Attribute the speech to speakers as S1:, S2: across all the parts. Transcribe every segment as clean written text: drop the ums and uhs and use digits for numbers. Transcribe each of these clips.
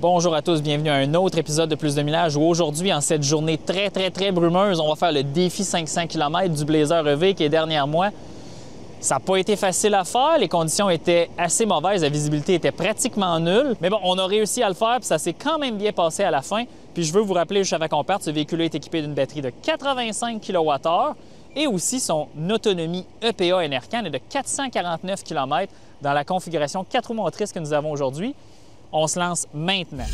S1: Bonjour à tous, bienvenue à un autre épisode de Plus de Millage où aujourd'hui, en cette journée très brumeuse, on va faire le défi 500 km du Blazer EV qui est derrière moi. Ça n'a pas été facile à faire, les conditions étaient assez mauvaises, la visibilité était pratiquement nulle. Mais bon, on a réussi à le faire puis ça s'est quand même bien passé à la fin. Puis je veux vous rappeler juste avant qu'on parte, ce véhicule est équipé d'une batterie de 85 kWh et aussi son autonomie EPA Enercan est de 449 km dans la configuration 4 roues motrices que nous avons aujourd'hui. On se lance maintenant.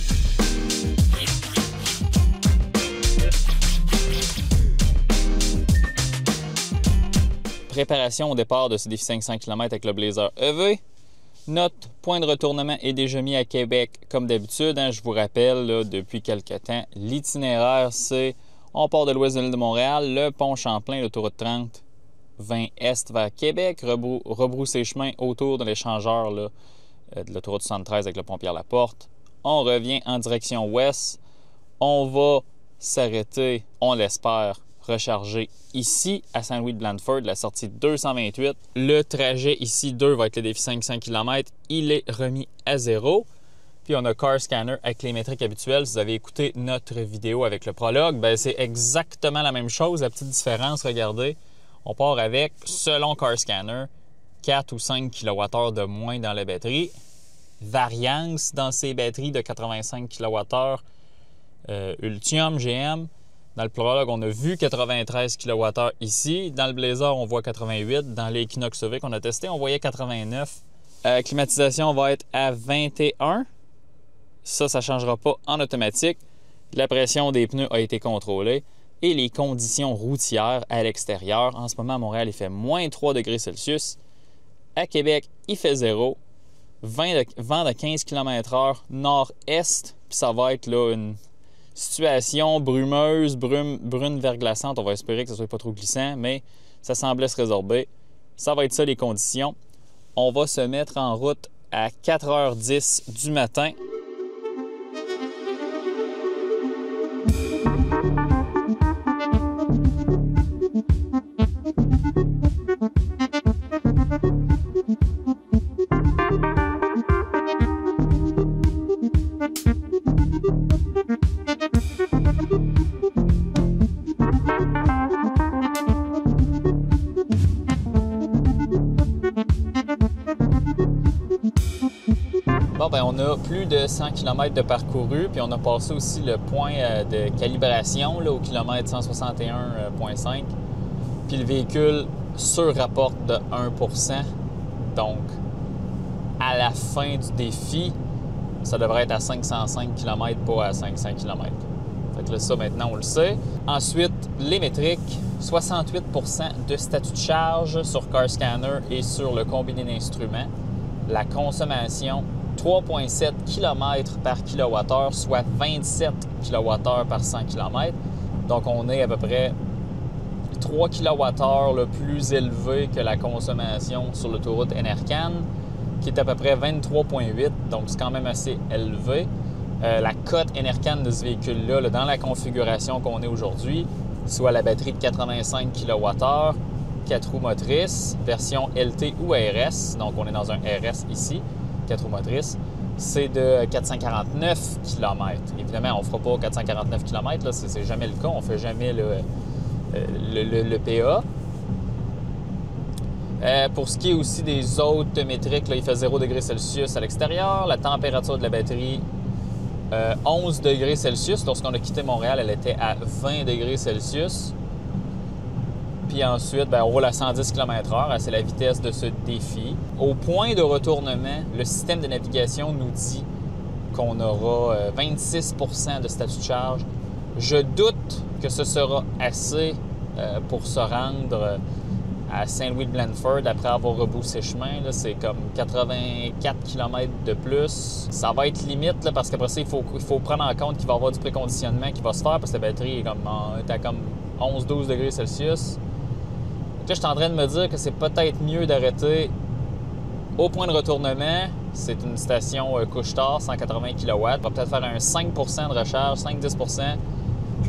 S1: Préparation au départ de ce défi 500 km avec le Blazer EV. Notre point de retournement est déjà mis à Québec comme d'habitude. Je vous rappelle, là, depuis quelques temps, l'itinéraire, c'est on part de l'ouest de l'île de Montréal, le pont Champlain, l'autoroute 30, 20 est vers Québec, rebrousser chemin autour de l'échangeur de l'autoroute 73 avec le pont Pierre-Laporte. On revient en direction ouest. On va s'arrêter, on l'espère, recharger ici à Saint-Louis-de-Blandford, la sortie 228. Le trajet ici 2 va être le défi 500 km. Il est remis à 0. Puis on a Car Scanner avec les métriques habituelles. Si vous avez écouté notre vidéo avec le prologue, bien, c'est exactement la même chose. La petite différence, regardez, on part avec, selon Car Scanner, 4 ou 5 kWh de moins dans la batterie. Variance dans ces batteries de 85 kWh Ultium GM. Dans le prologue, on a vu 93 kWh ici. Dans le Blazer, on voit 88. Dans l'Equinox EV qu'on a testé, on voyait 89. Climatisation va être à 21. Ça ne changera pas en automatique. La pression des pneus a été contrôlée. Et les conditions routières à l'extérieur. En ce moment, à Montréal, il fait moins 3 degrés Celsius. À Québec, il fait 0. Vent de 15 km/h nord-est. Puis ça va être là une situation brumeuse, brune verglaçante. On va espérer que ça ne soit pas trop glissant, mais ça semblait se résorber. Ça va être ça les conditions. On va se mettre en route à 4h10 du matin. Bon, ben on a plus de 100 km de parcouru, puis on a passé aussi le point de calibration là, au kilomètre 161,5. Puis le véhicule surrapporte de 1%. Donc, à la fin du défi, ça devrait être à 505 km, pas à 500 km. Fait que là, ça, maintenant, on le sait. Ensuite, les métriques, 68% de statut de charge sur Car Scanner et sur le combiné d'instruments. La consommation, 3,7 km par kWh, soit 27 kWh par 100 km. Donc, on est à peu près 3 kWh le plus élevé que la consommation sur l'autoroute Enercan, qui est à peu près 23,8, donc c'est quand même assez élevé. La cote Enercan de ce véhicule-là, dans la configuration qu'on est aujourd'hui, soit la batterie de 85 kWh, 4 roues motrices, version LT ou RS, donc on est dans un RS ici, 4 roues motrices, c'est de 449 km. Évidemment, on ne fera pas 449 km, là, c'est jamais le cas, on ne fait jamais le PA. Pour ce qui est aussi des autres métriques, là, il fait 0 degrés Celsius à l'extérieur. La température de la batterie, 11 degrés Celsius. Lorsqu'on a quitté Montréal, elle était à 20 degrés Celsius. Puis ensuite, on roule à 110 km/h. C'est la vitesse de ce défi. Au point de retournement, le système de navigation nous dit qu'on aura 26% de statut de charge. Je doute que ce sera assez pour se rendre à Saint-Louis-de-Blandford après avoir rebroussé chemin. C'est comme 84 km de plus. Ça va être limite là, parce qu'après ça, il faut prendre en compte qu'il va y avoir du préconditionnement qui va se faire parce que la batterie est à comme 11-12 degrés Celsius. Donc là, je suis en train de me dire que c'est peut-être mieux d'arrêter au point de retournement. C'est une station Couche-Tard, 180 kW. On va peut-être faire un 5% de recharge, 5-10%.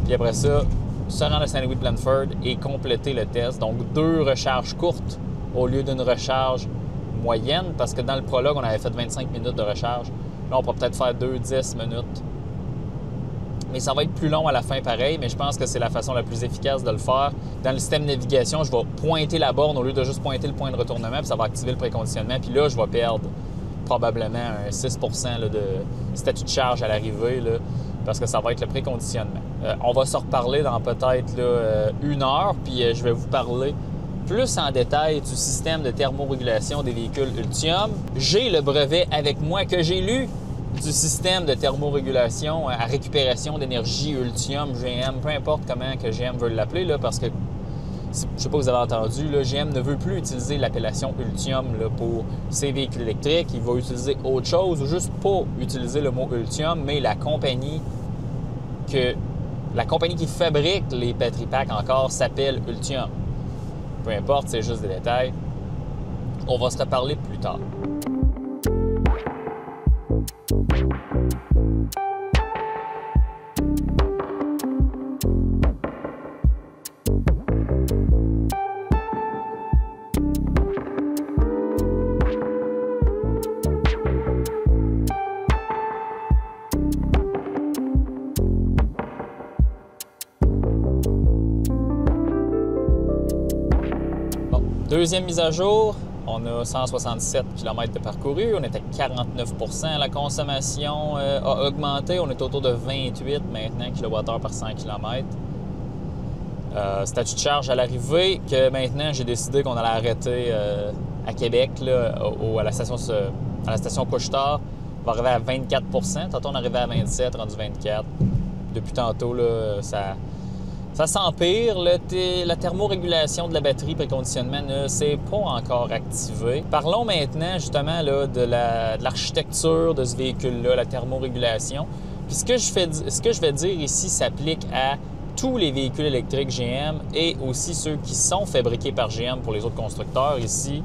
S1: Puis après ça, se rendre à Saint-Louis-de-Blandford et compléter le test. Donc, 2 recharges courtes au lieu d'une recharge moyenne, parce que dans le prologue, on avait fait 25 minutes de recharge. Là, on pourra peut-être faire 2-10 minutes. Mais ça va être plus long à la fin pareil, mais je pense que c'est la façon la plus efficace de le faire. Dans le système de navigation, je vais pointer la borne au lieu de juste pointer le point de retournement, puis ça va activer le préconditionnement. Puis là, je vais perdre probablement un 6 % de statut de charge à l'arrivée, là, parce que ça va être le préconditionnement. On va se reparler dans peut-être une heure, puis je vais vous parler plus en détail du système de thermorégulation des véhicules Ultium. J'ai le brevet avec moi que j'ai lu du système de thermorégulation à récupération d'énergie Ultium, GM, peu importe comment que GM veut l'appeler, là, parce que, je ne sais pas si vous avez entendu, là, GM ne veut plus utiliser l'appellation Ultium là, pour ses véhicules électriques. Il va utiliser autre chose ou juste pas utiliser le mot Ultium, mais la compagnie qui fabrique les battery packs encore s'appelle Ultium. Peu importe, c'est juste des détails. On va se reparler plus tard. Deuxième mise à jour, on a 167 km de parcouru, on est à 49 %. La consommation a augmenté, on est autour de 28 maintenant kWh par 100 km. Statut de charge à l'arrivée, que maintenant j'ai décidé qu'on allait arrêter à Québec, là, à la station Couche-Tard. On va arriver à 24 %. Tantôt on arrivait à 27, rendu 24. Depuis tantôt, là, ça s'empire. La thermorégulation de la batterie préconditionnement ne s'est pas encore activée. Parlons maintenant justement là, de l'architecture de ce véhicule-là, la thermorégulation. Puis ce que je vais dire ici s'applique à tous les véhicules électriques GM et aussi ceux qui sont fabriqués par GM pour les autres constructeurs. Ici,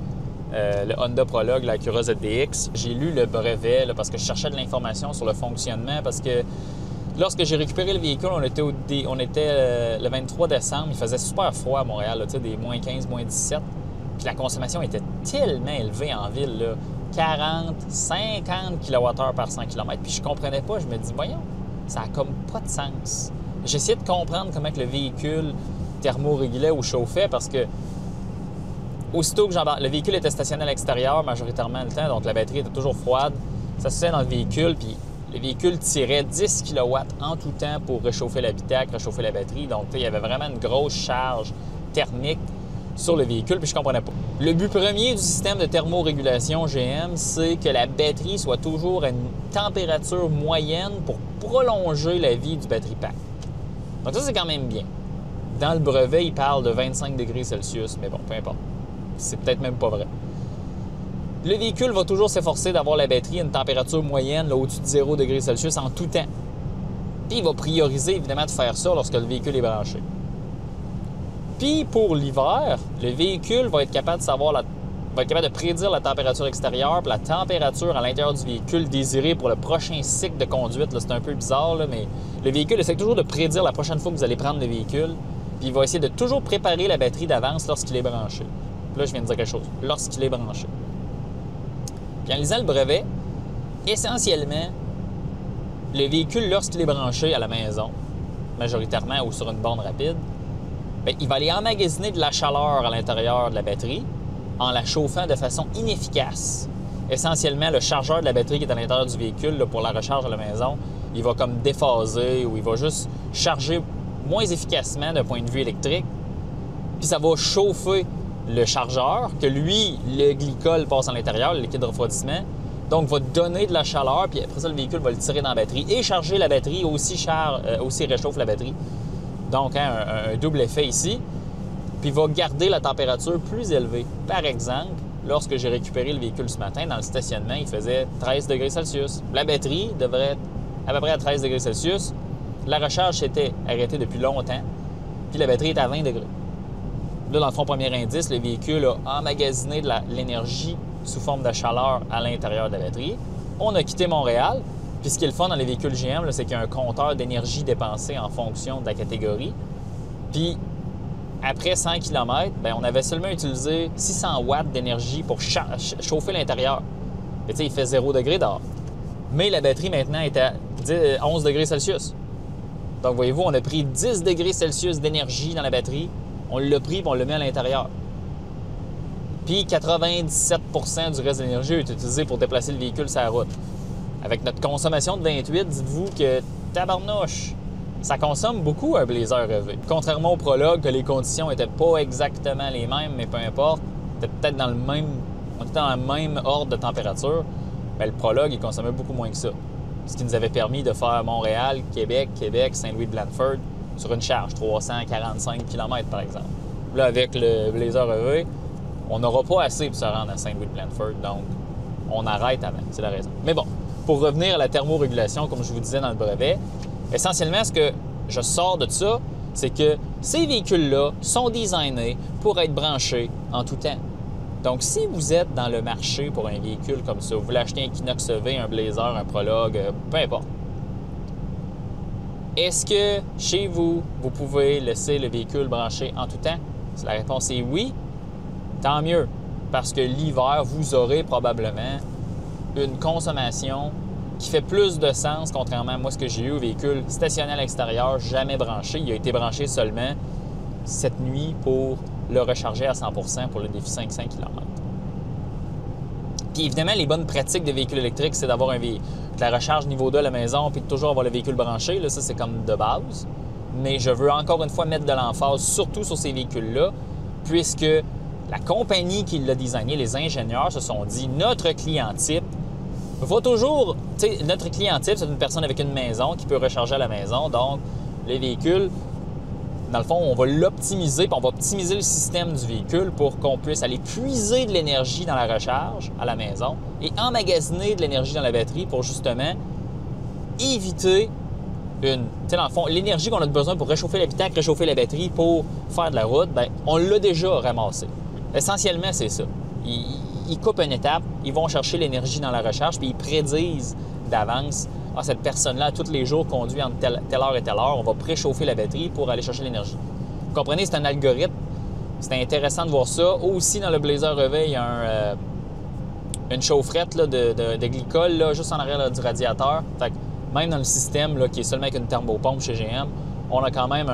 S1: le Honda Prologue, la Acura ZDX. J'ai lu le brevet là, parce que je cherchais de l'information sur le fonctionnement parce que lorsque j'ai récupéré le véhicule, on était le 23 décembre. Il faisait super froid à Montréal, là, des moins 15, moins 17. Puis la consommation était tellement élevée en ville, là, 40, 50 kWh par 100 km. Puis je comprenais pas. Je me dis, voyons, ça a comme pas de sens. J'essayais de comprendre comment que le véhicule thermorégulait ou chauffait parce que aussitôt que le véhicule était stationné à l'extérieur majoritairement le temps, donc la batterie était toujours froide. Ça se fait dans le véhicule, puis le véhicule tirait 10 kW en tout temps pour réchauffer l'habitacle, réchauffer la batterie. Donc, il y avait vraiment une grosse charge thermique sur le véhicule, puis je ne comprenais pas. Le but premier du système de thermorégulation GM, c'est que la batterie soit toujours à une température moyenne pour prolonger la vie du battery pack. Donc ça, c'est quand même bien. Dans le brevet, il parle de 25 degrés Celsius, mais bon, peu importe. C'est peut-être même pas vrai. Le véhicule va toujours s'efforcer d'avoir la batterie à une température moyenne au-dessus de 0 degrés Celsius en tout temps. Puis il va prioriser évidemment de faire ça lorsque le véhicule est branché. Puis pour l'hiver, le véhicule va être capable de prédire la température extérieure et la température à l'intérieur du véhicule désirée pour le prochain cycle de conduite. Là, c'est un peu bizarre, là, mais le véhicule essaie toujours de prédire la prochaine fois que vous allez prendre le véhicule. Puis il va essayer de toujours préparer la batterie d'avance lorsqu'il est branché. Puis là, je viens de dire quelque chose. Lorsqu'il est branché. Puis en lisant le brevet, essentiellement, le véhicule, lorsqu'il est branché à la maison, majoritairement ou sur une borne rapide, bien, il va aller emmagasiner de la chaleur à l'intérieur de la batterie en la chauffant de façon inefficace. Essentiellement, le chargeur de la batterie qui est à l'intérieur du véhicule là, pour la recharge à la maison, il va comme déphaser ou il va juste charger moins efficacement d'un point de vue électrique. Puis ça va chauffer le chargeur, que lui, le glycol passe à l'intérieur, le liquide de refroidissement, donc va donner de la chaleur, puis après ça, le véhicule va le tirer dans la batterie et charger la batterie, aussi réchauffe la batterie. Donc, un double effet ici. Puis il va garder la température plus élevée. Par exemple, lorsque j'ai récupéré le véhicule ce matin, dans le stationnement, il faisait 13 degrés Celsius. La batterie devrait être à peu près à 13 degrés Celsius. La recharge s'était arrêtée depuis longtemps, puis la batterie est à 20 degrés. Là, dans le fond, premier indice, le véhicule a emmagasiné de l'énergie sous forme de chaleur à l'intérieur de la batterie. On a quitté Montréal. Puis ce qui est le fun dans les véhicules GM, c'est qu'il y a un compteur d'énergie dépensée en fonction de la catégorie. Puis après 100 km, bien, on avait seulement utilisé 600 watts d'énergie pour chauffer l'intérieur. Et tu sais, il fait 0 degré dehors. Mais la batterie maintenant est à 11 degrés Celsius. Donc, voyez-vous, on a pris 10 degrés Celsius d'énergie dans la batterie. On l'a pris et on l'a mis à l'intérieur. Puis 97 % du reste de l'énergie est utilisé pour déplacer le véhicule sur la route. Avec notre consommation de 28, dites-vous que tabarnouche, ça consomme beaucoup un Blazer EV. Contrairement au Prologue, que les conditions n'étaient pas exactement les mêmes, mais peu importe, on était peut-être dans le même ordre de température, mais le Prologue, il consommait beaucoup moins que ça. Ce qui nous avait permis de faire Montréal, Québec, Saint-Louis-de-Blanford sur une charge, 345 km par exemple. Là, avec le Blazer EV, on n'aura pas assez pour se rendre à Saint-Louis-de-Blanford, donc on arrête avant, c'est la raison. Mais bon, pour revenir à la thermorégulation, comme je vous disais dans le brevet, essentiellement, ce que je sors de ça, c'est que ces véhicules-là sont designés pour être branchés en tout temps. Donc, si vous êtes dans le marché pour un véhicule comme ça, vous voulez acheter un Equinox EV, un Blazer, un Prologue, peu importe, est-ce que chez vous, vous pouvez laisser le véhicule branché en tout temps? Si la réponse est oui, tant mieux, parce que l'hiver, vous aurez probablement une consommation qui fait plus de sens, contrairement à moi, ce que j'ai eu au véhicule stationné à l'extérieur, jamais branché. Il a été branché seulement cette nuit pour le recharger à 100% pour le défi 500 km. Puis évidemment, les bonnes pratiques de véhicules électriques, c'est d'avoir de la recharge niveau 2 à la maison puis de toujours avoir le véhicule branché. Là, ça, c'est comme de base. Mais je veux encore une fois mettre de l'emphase, surtout sur ces véhicules-là, puisque la compagnie qui l'a designé, les ingénieurs se sont dit, notre client type va toujours... Tu sais, notre client type, c'est une personne avec une maison qui peut recharger à la maison. Donc, les véhicules, dans le fond, on va l'optimiser, puis on va optimiser le système du véhicule pour qu'on puisse aller puiser de l'énergie dans la recharge à la maison et emmagasiner de l'énergie dans la batterie pour justement éviter tu sais, dans le fond, l'énergie qu'on a besoin pour réchauffer l'habitacle, réchauffer la batterie pour faire de la route, bien, on l'a déjà ramassé. Essentiellement, c'est ça. Ils coupent une étape, ils vont chercher l'énergie dans la recharge, puis ils prédisent d'avance, cette personne-là, tous les jours, conduit entre telle heure et telle heure, on va préchauffer la batterie pour aller chercher l'énergie. Vous comprenez, c'est un algorithme. C'est intéressant de voir ça. Aussi, dans le Blazer EV, il y a une chaufferette là, de glycol là, juste en arrière là, du radiateur. Fait que même dans le système là, qui est seulement avec une thermopompe chez GM, on a quand même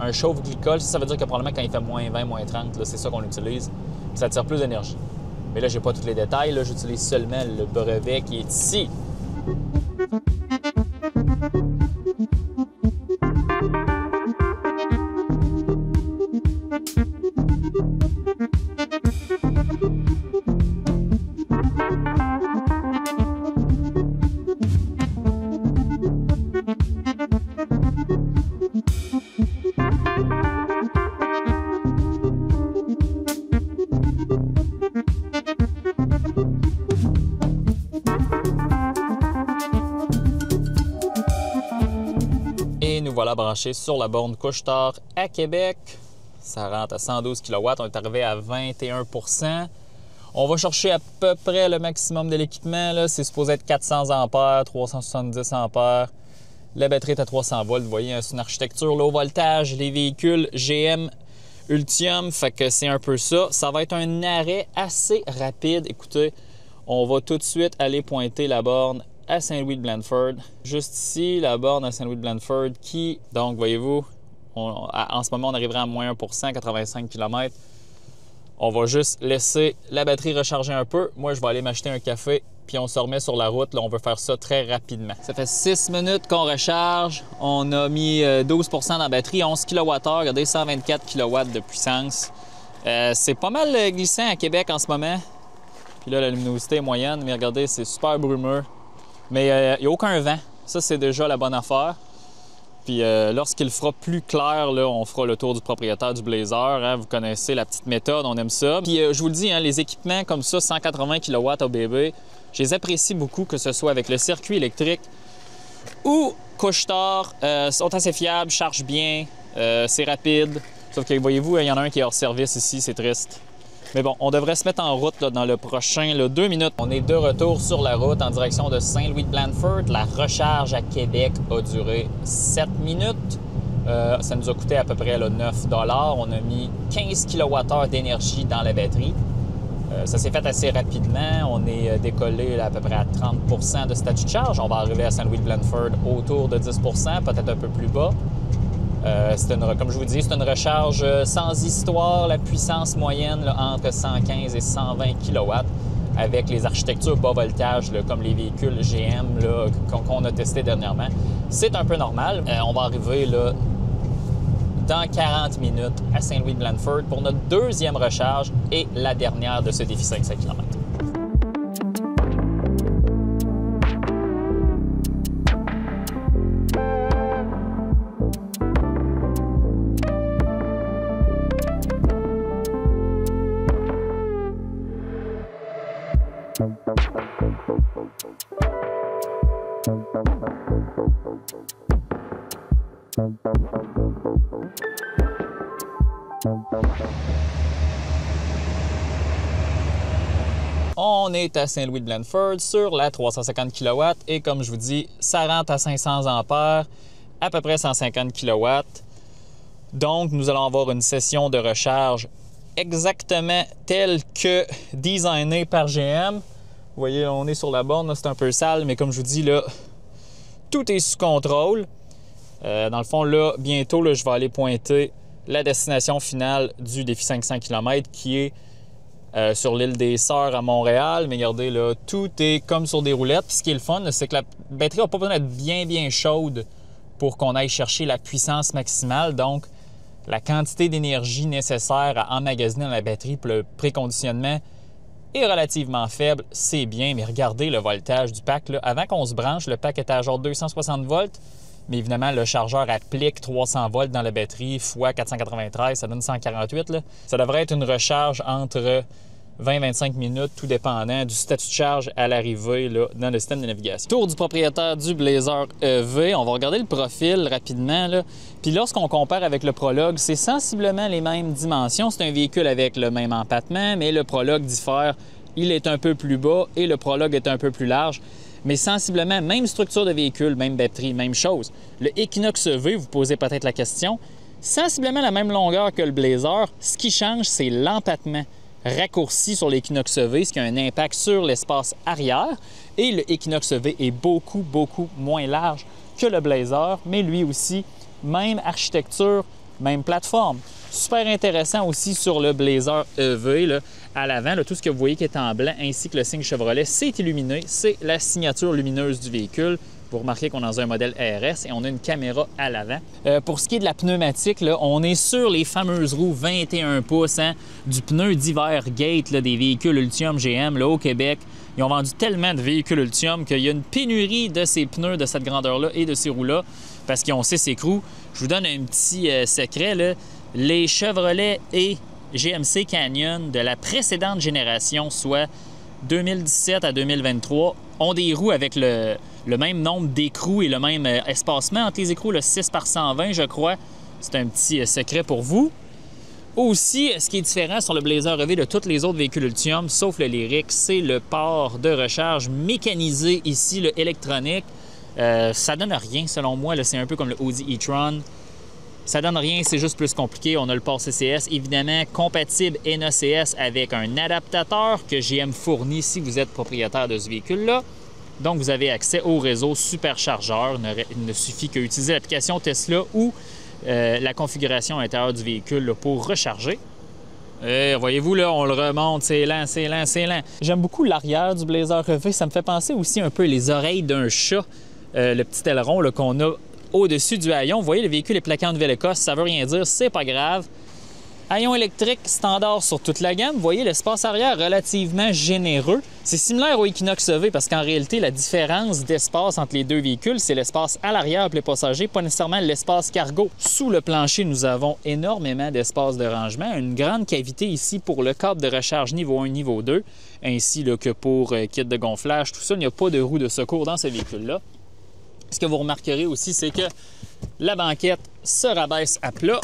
S1: un chauffe-glycol. Ça veut dire que probablement quand il fait moins 20, moins 30, là, c'est ça qu'on utilise. Ça tire plus d'énergie. Mais là, je n'ai pas tous les détails. Là, j'utilise seulement le brevet qui est ici. Et nous voilà branchés sur la borne Couche-Tard à Québec. Ça rentre à 112 kW. On est arrivé à 21 %. On va chercher à peu près le maximum de l'équipement. C'est supposé être 400 A, 370 A. La batterie est à 300 volts. Vous voyez, c'est une architecture low voltage. Les véhicules GM Ultium, fait que c'est un peu ça. Ça va être un arrêt assez rapide. Écoutez, on va tout de suite aller pointer la borne à Saint-Louis-de-Blanford. Juste ici, la borne à Saint-Louis-de-Blanford qui, donc, voyez-vous, en ce moment, on arriverait à moins 1 %, 85 km. On va juste laisser la batterie recharger un peu. Moi, je vais aller m'acheter un café, puis on se remet sur la route. Là, on veut faire ça très rapidement. Ça fait 6 minutes qu'on recharge. On a mis 12 % dans la batterie, 11 kWh. Regardez, 124 kW de puissance. C'est pas mal glissant à Québec en ce moment. Puis là, la luminosité est moyenne, mais regardez, c'est super brumeux. Mais il n'y a aucun vent. Ça, c'est déjà la bonne affaire. Puis lorsqu'il fera plus clair, là, on fera le tour du propriétaire du Blazer. Hein. Vous connaissez la petite méthode, on aime ça. Puis je vous le dis, hein, les équipements comme ça, 180 kW ABB, je les apprécie beaucoup, que ce soit avec le circuit électrique ou Couche-Tard. Sont assez fiables, chargent bien, c'est rapide. Sauf que, voyez-vous, il y en a un qui est hors service ici, c'est triste. Mais bon, on devrait se mettre en route là, dans le prochain 2 minutes. On est de retour sur la route en direction de Saint-Louis-de-Blanford. La recharge à Québec a duré 7 minutes. Ça nous a coûté à peu près là, 9 $. On a mis 15 kWh d'énergie dans la batterie. Ça s'est fait assez rapidement. On est décollé là, à peu près à 30 de statut de charge. On va arriver à Saint-Louis-de-Blandford autour de 10 peut-être un peu plus bas. Comme je vous dis, c'est une recharge sans histoire. La puissance moyenne là, entre 115 et 120 kW avec les architectures bas voltage là, comme les véhicules GM qu'on a testés dernièrement. C'est un peu normal. On va arriver là, dans 40 minutes à Saint-Louis-de-Blandford pour notre deuxième recharge et la dernière de ce défi 500 km. On est à Saint-Louis-de-Blandford sur la 350 kW et comme je vous dis, ça rentre à 500 ampères, à peu près 150 kW. Donc, nous allons avoir une session de recharge exactement telle que designée par GM. Vous voyez, on est sur la borne, c'est un peu sale, mais comme je vous dis, là, tout est sous contrôle. Dans le fond, là, bientôt, là, je vais aller pointer la destination finale du défi 500 km qui est sur l'île des Sœurs à Montréal. Mais regardez, là, tout est comme sur des roulettes. Puis ce qui est le fun, c'est que la batterie n'a pas besoin d'être bien chaude pour qu'on aille chercher la puissance maximale. Donc, la quantité d'énergie nécessaire à emmagasiner dans la batterie pour le préconditionnement est relativement faible. C'est bien, mais regardez le voltage du pack. Là. Avant qu'on se branche, le pack était à genre 260 volts. Mais évidemment, le chargeur applique 300 volts dans la batterie fois 493, ça donne 148. Là. Ça devrait être une recharge entre 20-25 minutes, tout dépendant du statut de charge à l'arrivée dans le système de navigation. Tour du propriétaire du Blazer EV. On va regarder le profil rapidement. Là. Puis lorsqu'on compare avec le Prologue, c'est sensiblement les mêmes dimensions. C'est un véhicule avec le même empattement, mais le Prologue diffère. Il est un peu plus bas et le Prologue est un peu plus large. Mais sensiblement, même structure de véhicule, même batterie, même chose. Le Equinox EV, vous posez peut-être la question, sensiblement la même longueur que le Blazer. Ce qui change, c'est l'empattement raccourci sur l'Equinox EV, ce qui a un impact sur l'espace arrière. Et le Equinox EV est beaucoup moins large que le Blazer, mais lui aussi, même architecture, même plateforme. Super intéressant aussi sur le Blazer EV, là, à l'avant, tout ce que vous voyez qui est en blanc, ainsi que le signe Chevrolet, c'est illuminé. C'est la signature lumineuse du véhicule. Vous remarquez qu'on est dans un modèle RS et on a une caméra à l'avant. Pour ce qui est de la pneumatique, là, on est sur les fameuses roues 21 pouces du pneu d'hiver Gate là, des véhicules Ultium GM là, au Québec. Ils ont vendu tellement de véhicules Ultium qu'il y a une pénurie de ces pneus de cette grandeur-là et de ces roues-là parce qu'ils ont 6 écrous. Je vous donne un petit secret. Là. Les Chevrolet et GMC Canyon de la précédente génération, soit 2017 à 2023, ont des roues avec le même nombre d'écrous et le même espacement entre les écrous, le 6 par 120, je crois. C'est un petit secret pour vous. Aussi, ce qui est différent sur le Blazer EV de tous les autres véhicules Ultium, sauf le Lyriq, c'est le port de recharge mécanisé ici, le électronique. Ça donne rien, selon moi. C'est un peu comme le Audi e-tron. Ça donne rien, c'est juste plus compliqué. On a le port CCS, évidemment, compatible NACS avec un adaptateur que GM fournit si vous êtes propriétaire de ce véhicule-là. Donc, vous avez accès au réseau superchargeur. Il ne suffit qu'utiliser l'application Tesla ou la configuration à l'intérieur du véhicule là, pour recharger. Et voyez-vous, là, on le remonte, c'est lent. J'aime beaucoup l'arrière du Blazer EV. Ça me fait penser aussi un peu les oreilles d'un chat, le petit aileron qu'on a au-dessus du haillon. Vous voyez, le véhicule est plaqué en Nouvelle-Écosse, ça veut rien dire, c'est pas grave. Haillon électrique standard sur toute la gamme. Vous voyez, l'espace arrière relativement généreux. C'est similaire au Equinox EV parce qu'en réalité, la différence d'espace entre les deux véhicules, c'est l'espace à l'arrière pour les passagers, pas nécessairement l'espace cargo. Sous le plancher, nous avons énormément d'espace de rangement. Une grande cavité ici pour le câble de recharge niveau 1, niveau 2, ainsi là, que pour kit de gonflage, tout ça. Il n'y a pas de roue de secours dans ce véhicule-là. Ce que vous remarquerez aussi, c'est que la banquette se rabaisse à plat.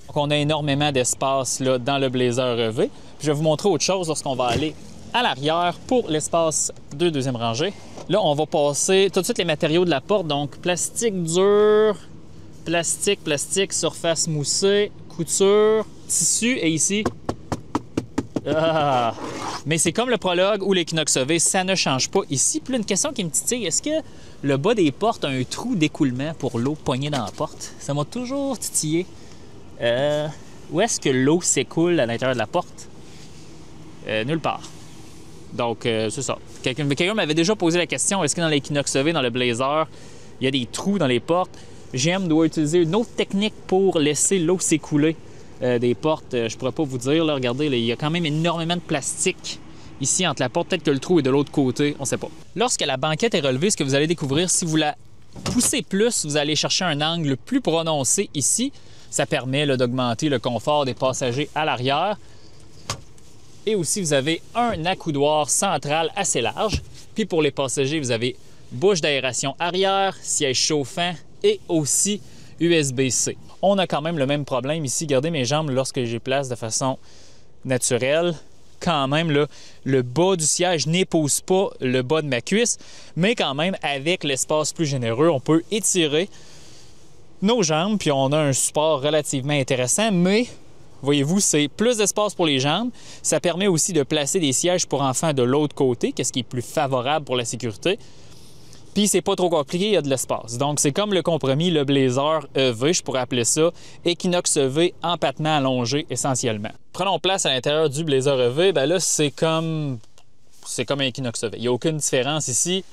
S1: Donc, on a énormément d'espace dans le Blazer EV. Puis, je vais vous montrer autre chose lorsqu'on va aller à l'arrière pour l'espace de deuxième rangée. Là, on va passer tout de suite les matériaux de la porte. Donc, plastique dur, plastique, surface moussée, couture, tissu et ici, Ah! Mais c'est comme le Prologue ou l'Equinox EV, ça ne change pas ici. Puis là, une question qui me titille, est-ce que le bas des portes a un trou d'écoulement pour l'eau pognée dans la porte? Ça m'a toujours titillé. Où est-ce que l'eau s'écoule à l'intérieur de la porte? Nulle part. Donc, c'est ça. Quelqu'un m'avait déjà posé la question, est-ce que dans l'Equinox EV, dans le Blazer, il y a des trous dans les portes? GM doit utiliser une autre technique pour laisser l'eau s'écouler des portes. Je pourrais pas vous dire, là, regardez, là, il y a quand même énormément de plastique ici entre la porte. Peut-être que le trou est de l'autre côté, on ne sait pas. Lorsque la banquette est relevée, ce que vous allez découvrir, si vous la poussez plus, vous allez chercher un angle plus prononcé ici. Ça permet d'augmenter le confort des passagers à l'arrière. Et aussi, vous avez un accoudoir central assez large. Puis pour les passagers, vous avez bouche d'aération arrière, siège chauffant et aussi USB-C. On a quand même le même problème ici. Regardez mes jambes lorsque je les place de façon naturelle. Quand même, là, le bas du siège n'épouse pas le bas de ma cuisse, mais quand même, avec l'espace plus généreux, on peut étirer nos jambes, puis on a un support relativement intéressant, mais voyez-vous, c'est plus d'espace pour les jambes. Ça permet aussi de placer des sièges pour enfants de l'autre côté, ce qui est plus favorable pour la sécurité. Puis c'est pas trop compliqué, il y a de l'espace. Donc c'est comme le compromis, le Blazer EV, je pourrais appeler ça, Equinox EV empattement allongé essentiellement. Prenons place à l'intérieur du Blazer EV, bien là c'est comme un Equinox EV. Il n'y a aucune différence ici.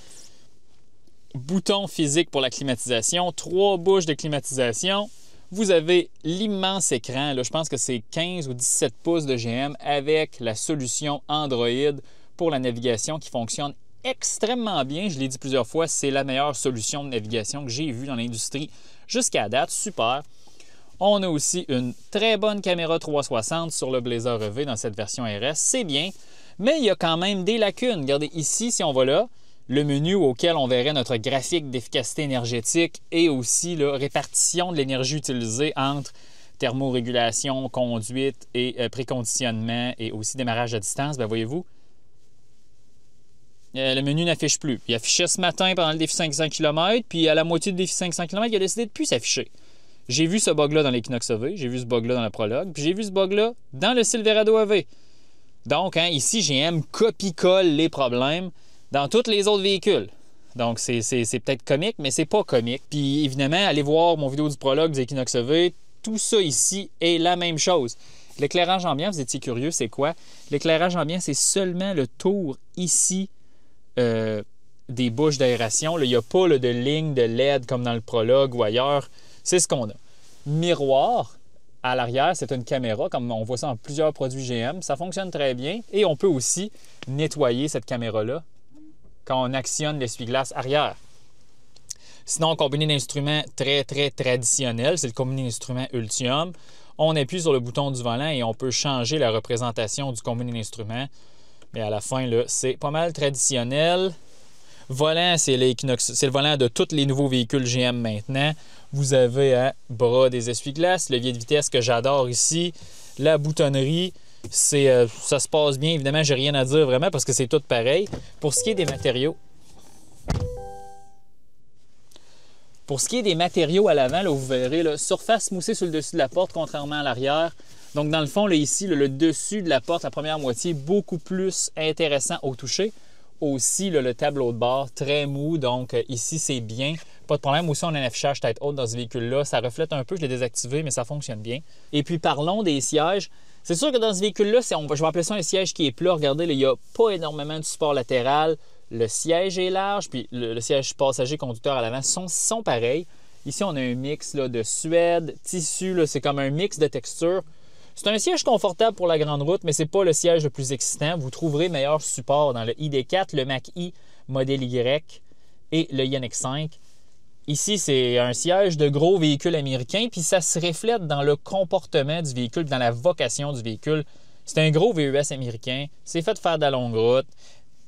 S1: Bouton physique pour la climatisation, 3 bouches de climatisation. Vous avez l'immense écran, là, je pense que c'est 15 ou 17 pouces de GM avec la solution Android pour la navigation qui fonctionne extrêmement bien. Je l'ai dit plusieurs fois, c'est la meilleure solution de navigation que j'ai vue dans l'industrie jusqu'à date. Super. On a aussi une très bonne caméra 360 sur le Blazer EV dans cette version RS. C'est bien, mais il y a quand même des lacunes. Regardez ici, si on va là, le menu auquel on verrait notre graphique d'efficacité énergétique et aussi la répartition de l'énergie utilisée entre thermorégulation, conduite et préconditionnement et aussi démarrage à distance. Bien, voyez-vous, le menu n'affiche plus. Il affichait ce matin pendant le défi 500 km, puis à la moitié du défi 500 km, il a décidé de ne plus s'afficher. J'ai vu ce bug-là dans l'Equinox EV, j'ai vu ce bug-là dans le Prologue, puis j'ai vu ce bug-là dans le Silverado EV. Donc, ici, GM copie-colle les problèmes dans tous les autres véhicules. Donc, c'est peut-être comique, mais c'est pas comique. Puis, évidemment, allez voir mon vidéo du Prologue du Equinox EV. Tout ça ici est la même chose. L'éclairage ambiant, vous étiez curieux, c'est quoi? L'éclairage ambiant, c'est seulement le tour ici des bouches d'aération. Il n'y a pas là, de ligne de LED comme dans le Prologue ou ailleurs. C'est ce qu'on a. Miroir, à l'arrière, c'est une caméra, comme on voit ça dans plusieurs produits GM. Ça fonctionne très bien. Et on peut aussi nettoyer cette caméra-là quand on actionne l'essuie-glace arrière. Sinon, combiné d'instruments très, très traditionnel, c'est le combiné d'instruments Ultium. On appuie sur le bouton du volant et on peut changer la représentation du combiné d'instruments. Mais à la fin, là, c'est pas mal traditionnel. Volant, c'est le volant de tous les nouveaux véhicules GM maintenant. Vous avez à bras des essuie-glaces, levier de vitesse que j'adore ici, la boutonnerie. Ça se passe bien. Évidemment, j'ai rien à dire vraiment parce que c'est tout pareil. Pour ce qui est des matériaux, à l'avant, là, vous verrez, là, surface moussée sur le dessus de la porte, contrairement à l'arrière. Donc, dans le fond, là, ici, là, le dessus de la porte, la première moitié, beaucoup plus intéressant au toucher. Aussi, là, le tableau de bord, très mou. Donc, ici, c'est bien. Pas de problème. Aussi, on a un affichage tête haute dans ce véhicule-là. Ça reflète un peu, je l'ai désactivé, mais ça fonctionne bien. Et puis, parlons des sièges. C'est sûr que dans ce véhicule-là, je vais appeler ça un siège qui est plat. Regardez, là, il n'y a pas énormément de support latéral. Le siège est large, puis le siège passager-conducteur à l'avant sont pareils. Ici, on a un mix là, de suède, tissu. C'est comme un mix de textures. C'est un siège confortable pour la grande route, mais ce n'est pas le siège le plus excitant. Vous trouverez meilleur support dans le ID4, le Mach-E modèle Y et le INX5. Ici, c'est un siège de gros véhicule américain, puis ça se reflète dans le comportement du véhicule, dans la vocation du véhicule. C'est un gros VUS américain, c'est fait de faire de la longue route,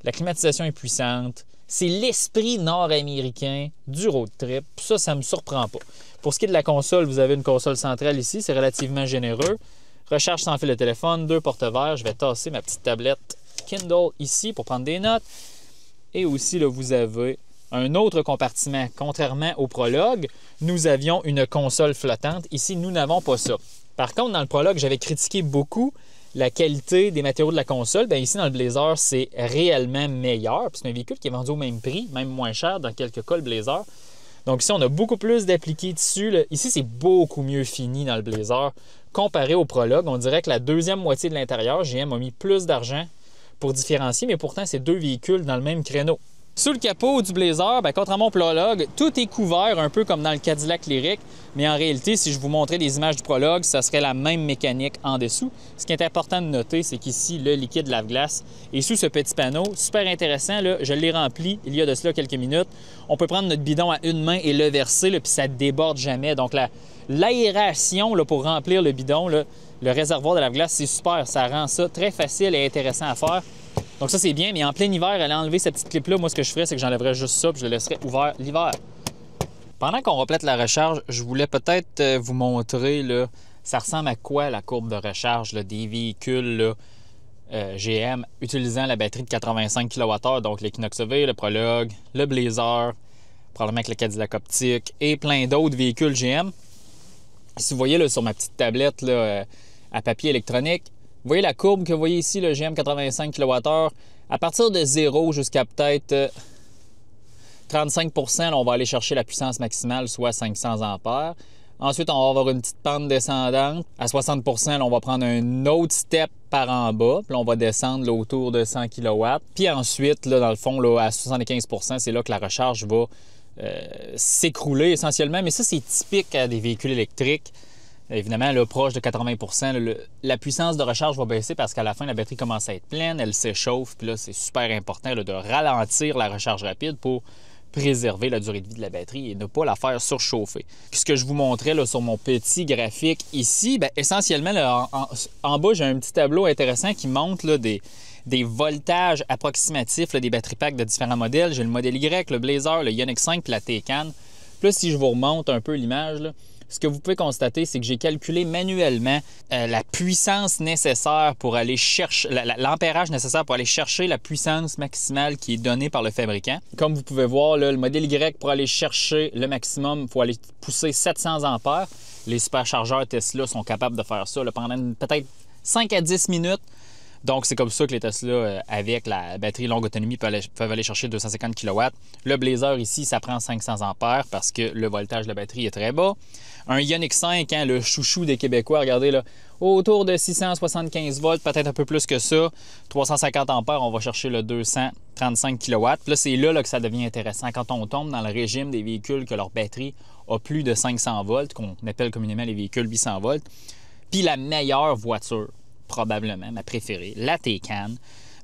S1: la climatisation est puissante, c'est l'esprit nord-américain du road trip. Ça ne me surprend pas. Pour ce qui est de la console, vous avez une console centrale ici, c'est relativement généreux. Recharge sans fil de téléphone, 2 porte-verres. Je vais tasser ma petite tablette Kindle ici pour prendre des notes. Et aussi, là, vous avez un autre compartiment. Contrairement au Prologue, nous avions une console flottante. Ici, nous n'avons pas ça. Par contre, dans le Prologue, j'avais critiqué beaucoup la qualité des matériaux de la console, bien ici dans le Blazer, c'est réellement meilleur. Puis c'est un véhicule qui est vendu au même prix, même moins cher dans quelques cas le Blazer. Donc ici, on a beaucoup plus d'appliqués dessus. Là. Ici, c'est beaucoup mieux fini dans le Blazer comparé au Prologue. On dirait que la deuxième moitié de l'intérieur, GM a mis plus d'argent pour différencier, mais pourtant, c'est deux véhicules dans le même créneau. Sous le capot du Blazer, bien, contrairement au Prologue, tout est couvert un peu comme dans le Cadillac Lyriq, mais en réalité, si je vous montrais des images du Prologue, ça serait la même mécanique en dessous. Ce qui est important de noter, c'est qu'ici, le liquide lave-glace est sous ce petit panneau. Super intéressant, là, je l'ai rempli il y a de cela quelques minutes. On peut prendre notre bidon à une main et le verser, là, puis ça ne déborde jamais. Donc l'aération pour remplir le bidon, là, le réservoir de lave-glace, c'est super. Ça rend ça très facile et intéressant à faire. Donc ça, c'est bien, mais en plein hiver, aller enlever cette petite clip-là, moi, ce que je ferais, c'est que j'enlèverais juste ça puis je le laisserais ouvert l'hiver. Pendant qu'on complète la recharge, je voulais peut-être vous montrer, là, ça ressemble à quoi la courbe de recharge là, des véhicules là, GM utilisant la batterie de 85 kWh, donc l'Equinox EV, le Prologue, le Blazer, probablement avec le Cadillac Optique et plein d'autres véhicules GM. Si vous voyez là, sur ma petite tablette là, à papier électronique, vous voyez la courbe que vous voyez ici, le GM 85 kWh, à partir de 0 jusqu'à peut-être 35 là, on va aller chercher la puissance maximale, soit 500 ampères. Ensuite, on va avoir une petite pente descendante. À 60 là, on va prendre un autre step par en bas. Puis là, on va descendre là, autour de 100 kW. Puis ensuite, là, dans le fond, là, à 75 c'est là que la recharge va s'écrouler essentiellement. Mais ça, c'est typique des véhicules électriques. Évidemment, là, proche de 80 la puissance de recharge va baisser parce qu'à la fin, la batterie commence à être pleine, elle s'échauffe. Puis là, c'est super important là, de ralentir la recharge rapide pour préserver la durée de vie de la batterie et ne pas la faire surchauffer. Puis ce que je vous montrais là, sur mon petit graphique ici, bien, essentiellement, là, en bas, j'ai un petit tableau intéressant qui montre là, des voltages approximatifs là, des batteries packs de différents modèles. J'ai le modèle Y, le Blazer, le Ioniq 5 puis la Taycan. Puis là, si je vous remonte un peu l'image, là, ce que vous pouvez constater, c'est que j'ai calculé manuellement la puissance nécessaire pour aller chercher, l'ampérage nécessaire pour aller chercher la puissance maximale qui est donnée par le fabricant. Comme vous pouvez voir, là, le modèle Y, pour aller chercher le maximum, il faut aller pousser 700 ampères. Les superchargeurs Tesla sont capables de faire ça là, pendant peut-être 5 à 10 minutes. Donc, c'est comme ça que les Tesla, avec la batterie longue autonomie, peuvent aller chercher 250 kW. Le Blazer, ici, ça prend 500 ampères parce que le voltage de la batterie est très bas. Un Ioniq 5, hein, le chouchou des Québécois, regardez là, autour de 675 volts, peut-être un peu plus que ça. 350 ampères, on va chercher le 235 kW. Puis là, c'est là que ça devient intéressant. Quand on tombe dans le régime des véhicules que leur batterie a plus de 500 volts, qu'on appelle communément les véhicules 800 volts. Puis la meilleure voiture, probablement ma préférée, la Taycan,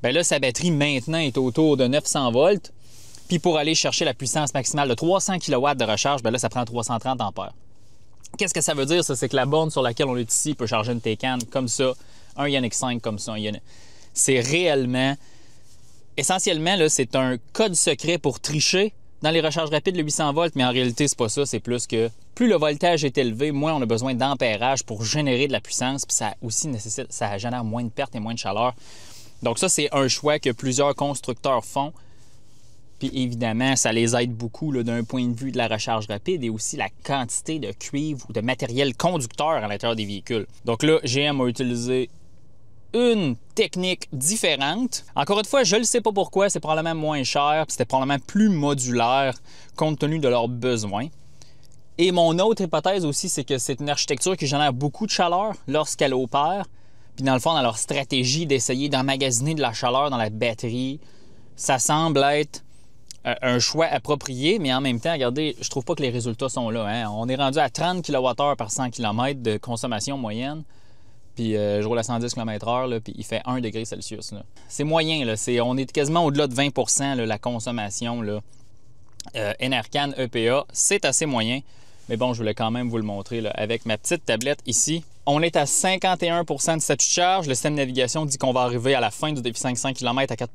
S1: bien là, sa batterie maintenant est autour de 900 volts. Puis pour aller chercher la puissance maximale de 300 kW de recharge, bien là, ça prend 330 ampères. Qu'est-ce que ça veut dire, ça? C'est que la borne sur laquelle on est ici peut charger une Taycan comme ça, un Ioniq 5 comme ça. C'est réellement... Essentiellement, là, c'est un code secret pour tricher dans les recharges rapides, le 800 volts, mais en réalité, c'est pas ça. C'est plus que plus le voltage est élevé, moins on a besoin d'ampérage pour générer de la puissance, puis ça aussi nécessite, ça génère moins de pertes et moins de chaleur. Donc ça, c'est un choix que plusieurs constructeurs font. Puis évidemment, ça les aide beaucoup d'un point de vue de la recharge rapide et aussi la quantité de cuivre ou de matériel conducteur à l'intérieur des véhicules. Donc là, GM a utilisé une technique différente. Encore une fois, je ne sais pas pourquoi, c'est probablement moins cher, puis c'était probablement plus modulaire compte tenu de leurs besoins. Et mon autre hypothèse aussi, c'est que c'est une architecture qui génère beaucoup de chaleur lorsqu'elle opère. Puis dans le fond, dans leur stratégie d'essayer d'emmagasiner de la chaleur dans la batterie, ça semble être un choix approprié, mais en même temps, regardez, je trouve pas que les résultats sont là. Hein? On est rendu à 30 kWh par 100 km de consommation moyenne. Puis je roule à 110 km/h, puis il fait 1 degré Celsius. C'est moyen, là. On est quasiment au-delà de 20 là, la consommation là. Enercan EPA, c'est assez moyen. Mais bon, je voulais quand même vous le montrer là, avec ma petite tablette ici. On est à 51 de statut de charge. Le système de navigation dit qu'on va arriver à la fin du défi 500 km à 4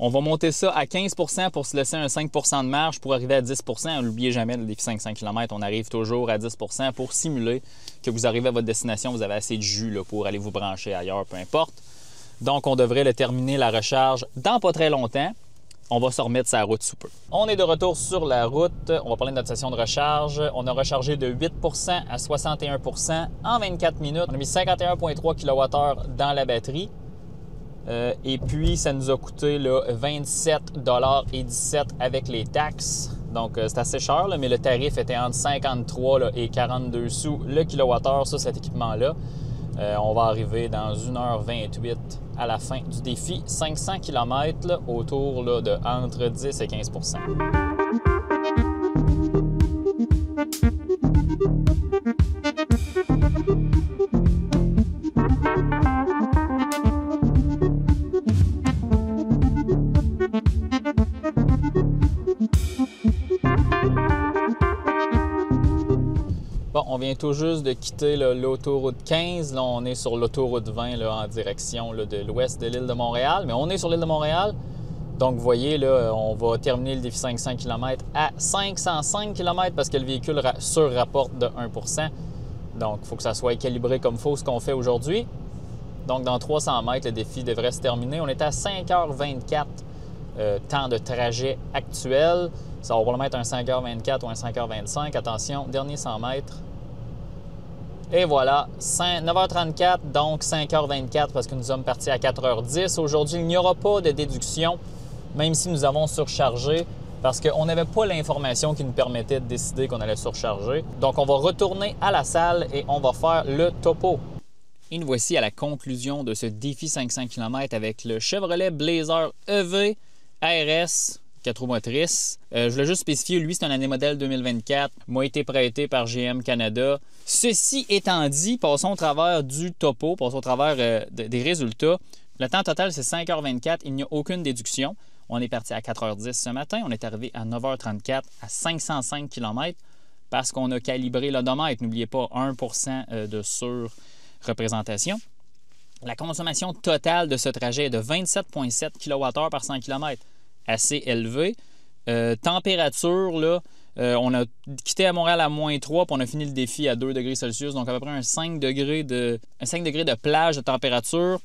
S1: On va monter ça à 15 pour se laisser un 5 de marge pour arriver à 10 N'oubliez jamais, le défi 500 km, on arrive toujours à 10 pour simuler que vous arrivez à votre destination, vous avez assez de jus là, pour aller vous brancher ailleurs, peu importe. Donc, on devrait terminer la recharge dans pas très longtemps. on va se remettre sur la route sous peu. On est de retour sur la route. On va parler de notre session de recharge. On a rechargé de 8 à 61 en 24 minutes. On a mis 51,3 kWh dans la batterie. Et puis, ça nous a coûté là, 27,17 $ avec les taxes. Donc, c'est assez cher, là, mais le tarif était entre 53 là, et 42 sous le kilowattheure sur cet équipement-là. On va arriver dans 1h28 à la fin du défi. 500 km là, autour là, de entre 10 et 15 %. Bon, on vient tout juste de quitter l'autoroute 15. Là, on est sur l'autoroute 20 là, en direction là, de l'ouest de l'île de Montréal. Mais on est sur l'île de Montréal. Donc, vous voyez, là, on va terminer le défi 500 km à 505 km parce que le véhicule surrapporte de 1 %. Donc, il faut que ça soit calibré comme il faut ce qu'on fait aujourd'hui. Donc, dans 300 mètres, le défi devrait se terminer. On est à 5h24 temps de trajet actuel. Ça va probablement être un 5h24 ou un 5h25. Attention, dernier 100 mètres. Et voilà, 9h34, donc 5h24 parce que nous sommes partis à 4h10. Aujourd'hui, il n'y aura pas de déduction, même si nous avons surchargé, parce qu'on n'avait pas l'information qui nous permettait de décider qu'on allait surcharger. Donc, on va retourner à la salle et on va faire le topo. Et nous voici à la conclusion de ce défi 500 km avec le Chevrolet Blazer EV ARS 4 roues motrices. Je voulais juste spécifier, lui, c'est un année modèle 2024, m'a été prêté par GM Canada. Ceci étant dit, passons au travers du topo, passons au travers des résultats. Le temps total, c'est 5h24, il n'y a aucune déduction. On est parti à 4h10 ce matin, on est arrivé à 9h34 à 505 km parce qu'on a calibré l'odomètre. N'oubliez pas, 1 % de surreprésentation. La consommation totale de ce trajet est de 27,7 kWh par 100 km. Assez élevé. Température, là, on a quitté à Montréal à -3 puis on a fini le défi à 2 degrés Celsius, donc à peu près un 5 degrés de plage de température.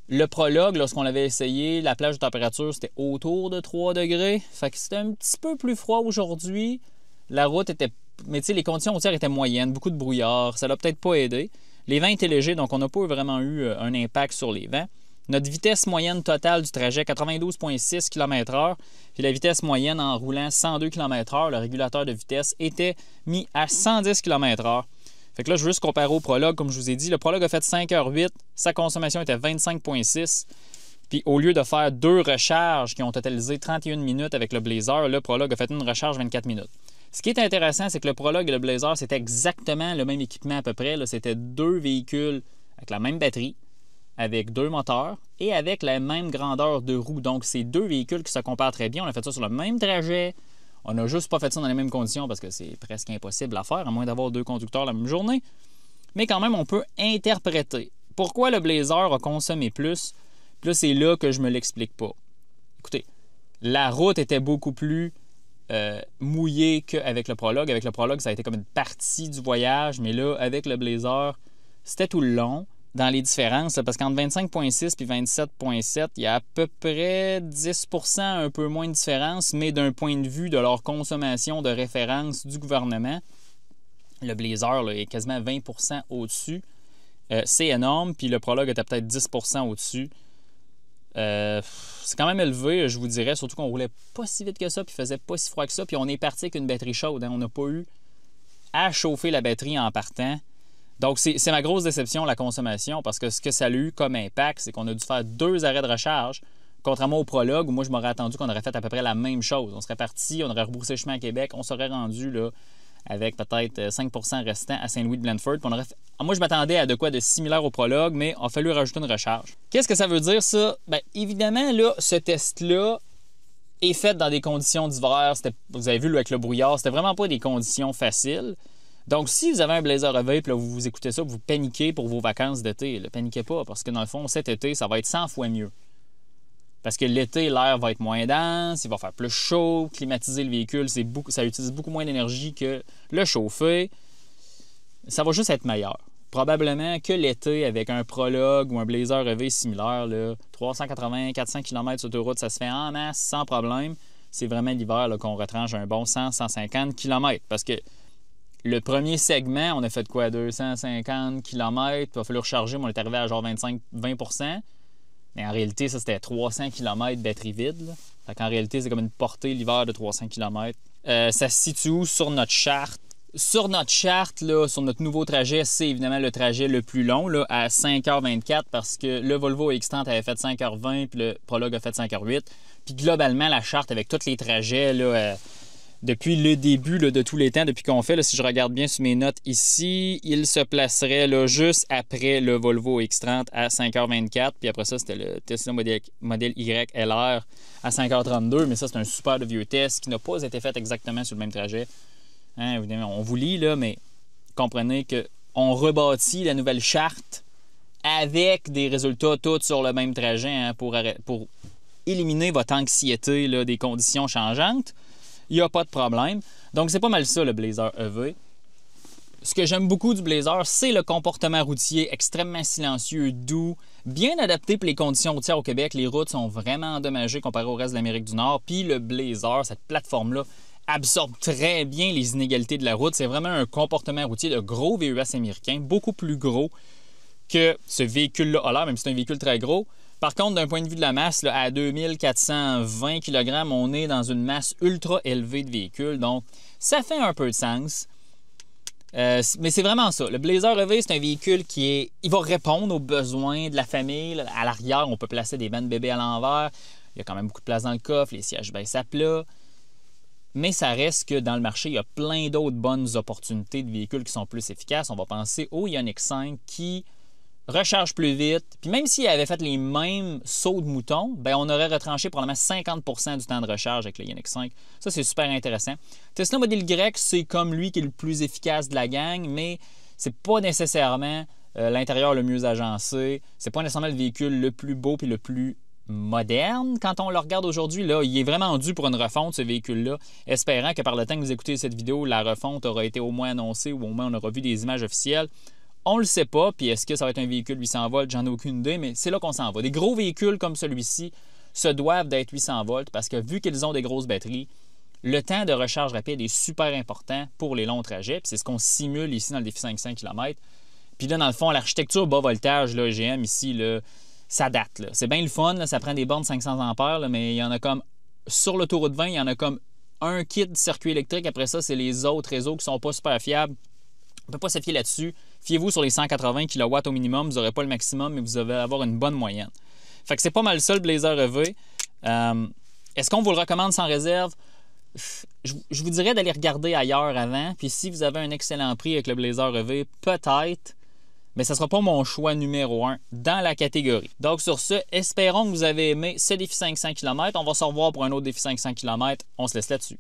S1: Le prologue, lorsqu'on l'avait essayé, la plage de température, c'était autour de 3 degrés. Fait que c'était un petit peu plus froid aujourd'hui. La route était... Mais tu sais, les conditions routières étaient moyennes, beaucoup de brouillard. Ça l'a peut-être pas aidé. Les vents étaient légers, donc on n'a pas vraiment eu un impact sur les vents. Notre vitesse moyenne totale du trajet, 92,6 km/h. Puis la vitesse moyenne en roulant 102 km/h, le régulateur de vitesse était mis à 110 km/h. Fait que là, je veux juste comparer au prologue, comme je vous ai dit. Le prologue a fait 5h08, sa consommation était 25,6. Puis au lieu de faire 2 recharges qui ont totalisé 31 minutes avec le Blazer, le prologue a fait une recharge 24 minutes. Ce qui est intéressant, c'est que le prologue et le Blazer, c'était exactement le même équipement à peu près. C'était 2 véhicules avec la même batterie, avec 2 moteurs et avec la même grandeur de roue. Donc, c'est 2 véhicules qui se comparent très bien. On a fait ça sur le même trajet. On n'a juste pas fait ça dans les mêmes conditions parce que c'est presque impossible à faire, à moins d'avoir 2 conducteurs la même journée. Mais quand même, on peut interpréter. Pourquoi le Blazer a consommé plus? Puis là, c'est là que je me l'explique pas. Écoutez, la route était beaucoup plus mouillée qu'avec le prologue. Avec le prologue, ça a été comme une partie du voyage. Mais là, avec le Blazer, c'était tout le long. Dans les différences, là, parce qu'entre 25,6 et 27,7, il y a à peu près 10 % un peu moins de différence, mais d'un point de vue de leur consommation de référence du gouvernement, le Blazer là, est quasiment 20 % au-dessus. C'est énorme, puis le prologue était peut-être 10 % au-dessus. C'est quand même élevé, je vous dirais, surtout qu'on roulait pas si vite que ça, puis il faisait pas si froid que ça, puis on est parti avec une batterie chaude. Hein. On n'a pas eu à chauffer la batterie en partant. Donc, c'est ma grosse déception, la consommation, parce que ce que ça a eu comme impact, c'est qu'on a dû faire 2 arrêts de recharge, contrairement au prologue, où moi, je m'aurais attendu qu'on aurait fait à peu près la même chose. On serait parti, on aurait rebroussé le chemin à Québec, on serait rendu là, avec peut-être 5 % restant à Saint-Louis-de-Blandford. Moi, je m'attendais à de quoi de similaire au prologue, mais il a fallu rajouter une recharge. Qu'est-ce que ça veut dire, ça? Bien, évidemment, là, ce test-là est fait dans des conditions d'hiver. Vous avez vu, là, avec le brouillard, c'était vraiment pas des conditions faciles. Donc, si vous avez un Blazer EV, puis là, vous écoutez ça, vous paniquez pour vos vacances d'été, ne paniquez pas, parce que dans le fond, cet été, ça va être 100 fois mieux. Parce que l'été, l'air va être moins dense, il va faire plus chaud, climatiser le véhicule, ça utilise beaucoup moins d'énergie que le chauffer. Ça va juste être meilleur. probablement que l'été, avec un Prologue ou un Blazer EV similaire, 380-400 km sur l'autoroute, ça se fait en masse, sans problème. C'est vraiment l'hiver qu'on retranche un bon 100-150 km. Parce que le premier segment, on a fait quoi? 250 km, puis il a fallu recharger, mais on est arrivé à genre 25-20%. Mais en réalité, ça, c'était 300 km batterie vide. Là. Fait qu'en réalité, c'est comme une portée l'hiver de 300 km. Ça se situe où sur notre charte? Sur notre charte, là, sur notre nouveau trajet, c'est évidemment le trajet le plus long, là, à 5h24, parce que le Volvo X30 avait fait 5h20, puis le Prologue a fait 5h08. Puis globalement, la charte, avec tous les trajets, là, depuis le début là, de tous les temps, depuis qu'on fait, là, si je regarde bien sur mes notes ici, il se placerait là, juste après le Volvo X30 à 5h24. Puis après ça, c'était le Tesla modèle Y LR à 5h32. Mais ça, c'est un super de vieux test qui n'a pas été fait exactement sur le même trajet. Hein, évidemment, on vous lit, là, mais comprenez qu'on rebâtit la nouvelle charte avec des résultats tous sur le même trajet hein, pour éliminer votre anxiété là, des conditions changeantes. Il n'y a pas de problème. Donc, c'est pas mal ça, le Blazer EV. Ce que j'aime beaucoup du Blazer, c'est le comportement routier extrêmement silencieux, doux, bien adapté pour les conditions routières au Québec. Les routes sont vraiment endommagées comparées au reste de l'Amérique du Nord. Puis le Blazer, cette plateforme-là, absorbe très bien les inégalités de la route. C'est vraiment un comportement routier de gros VUS américain, beaucoup plus gros que ce véhicule-là a l'air, même si c'est un véhicule très gros. Par contre, d'un point de vue de la masse, là, à 2420 kg, on est dans une masse ultra élevée de véhicules. Donc, ça fait un peu de sens. Mais c'est vraiment ça. Le Blazer EV, c'est un véhicule il va répondre aux besoins de la famille. À l'arrière, on peut placer des bancs de bébé à l'envers. Il y a quand même beaucoup de place dans le coffre. Les sièges baissent à plat. Mais ça reste que dans le marché, il y a plein d'autres bonnes opportunités de véhicules qui sont plus efficaces. On va penser au Ioniq 5 qui recharge plus vite. Puis même s'il avait fait les mêmes sauts de mouton, bien, on aurait retranché probablement 50% du temps de recharge avec le Ioniq 5. Ça, c'est super intéressant. Tesla Model Y, c'est comme lui qui est le plus efficace de la gang, mais c'est pas nécessairement l'intérieur le mieux agencé. C'est pas nécessairement le véhicule le plus beau puis le plus moderne. Quand on le regarde aujourd'hui, là, il est vraiment dû pour une refonte, ce véhicule-là, espérant que par le temps que vous écoutez cette vidéo, la refonte aura été au moins annoncée ou au moins on aura vu des images officielles. On ne le sait pas, puis est-ce que ça va être un véhicule 800 volts? J'en ai aucune idée, mais c'est là qu'on s'en va. Des gros véhicules comme celui-ci se doivent d'être 800 volts parce que vu qu'ils ont des grosses batteries, le temps de recharge rapide est super important pour les longs trajets. Puis c'est ce qu'on simule ici dans le défi 500 km. Puis là, dans le fond, l'architecture bas voltage, là, GM ici, là, ça date. Là. C'est bien le fun, là, ça prend des bornes 500 ampères, là, mais il y en a comme, sur l'autoroute 20, il y en a comme un kit de circuit électrique. Après ça, c'est les autres réseaux qui sont pas super fiables. On ne peut pas se fier là-dessus. Fiez-vous sur les 180 kW au minimum. Vous n'aurez pas le maximum, mais vous allez avoir une bonne moyenne. Fait que c'est pas mal ça, le Blazer EV. Est-ce qu'on vous le recommande sans réserve? Je vous dirais d'aller regarder ailleurs avant. Puis si vous avez un excellent prix avec le Blazer EV, peut-être, mais ce ne sera pas mon choix numéro 1 dans la catégorie. Donc sur ce, espérons que vous avez aimé ce défi 500 km. On va se revoir pour un autre défi 500 km. On se laisse là-dessus.